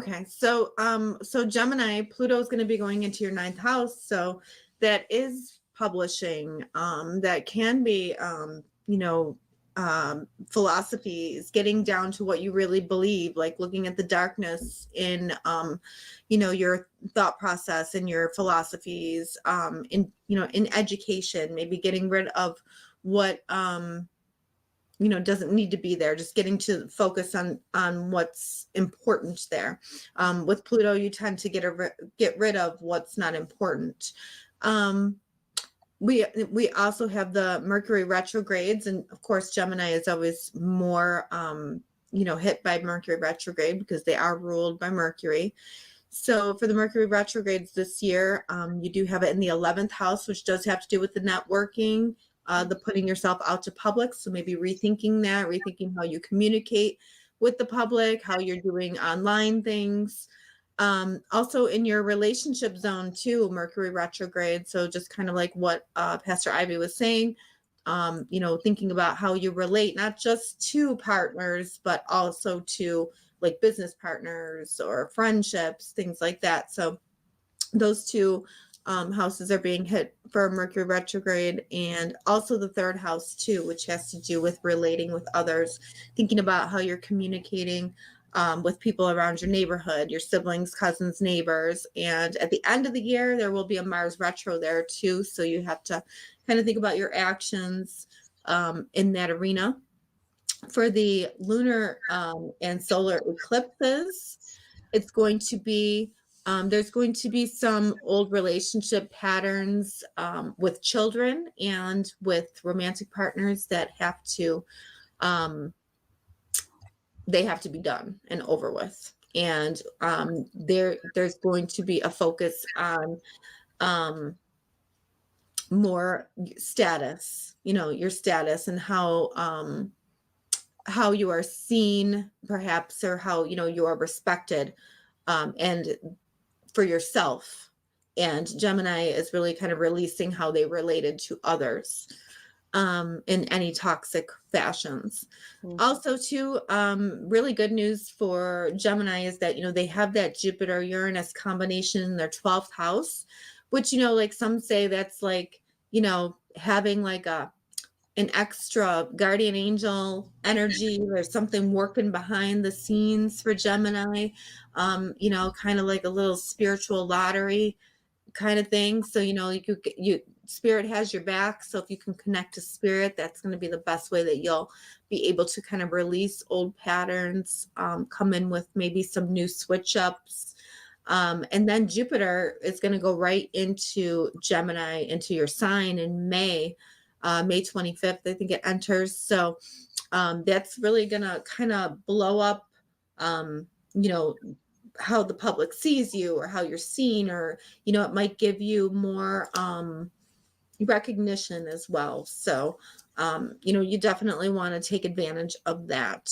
Okay, so Gemini, Pluto is going to be going into your ninth house, so that is publishing. That can be, philosophies, getting down to what you really believe, like looking at the darkness in, your thought process and your philosophies, in education, maybe getting rid of what, doesn't need to be there, just getting to focus on what's important there. With Pluto, you tend to get rid of what's not important. We also have the Mercury retrogrades, and of course Gemini is always more hit by Mercury retrograde because they are ruled by Mercury. So for the Mercury retrogrades this year, you do have it in the 11th house, which does have to do with the networking, the putting yourself out to public. So maybe rethinking how you communicate with the public, how you're doing online things. Also in your relationship zone too, Mercury retrograde. So just kind of like what Pastor Ivy was saying, thinking about how you relate, not just to partners, but also to like business partners or friendships, things like that. So those two houses are being hit for Mercury retrograde, and also the third house too, which has to do with relating with others, thinking about how you're communicating with people around your neighborhood, your siblings, cousins, neighbors. And at the end of the year, there will be a Mars retro there too. So you have to kind of think about your actions in that arena. For the lunar and solar eclipses, it's going to be there's going to be some old relationship patterns with children and with romantic partners that have to they have to be done and over with. And there's going to be a focus on more status, your status and how you are seen, perhaps, or how you are respected, and for yourself. And Gemini is really kind of releasing how they related to others in any toxic fashions. Mm-hmm. Also, too, really good news for Gemini is that they have that Jupiter-Uranus combination in their 12th house, which like some say that's like having like an extra guardian angel energy. There's something working behind the scenes for Gemini, kind of like a little spiritual lottery kind of thing. So, you spirit has your back. So if you can connect to spirit, that's going to be the best way that you'll be able to kind of release old patterns, come in with maybe some new switch ups. And then Jupiter is going to go right into Gemini, into your sign in May 25th, I think it enters. So that's really going to kind of blow up, how the public sees you or how you're seen, or, it might give you more recognition as well. So, you definitely want to take advantage of that.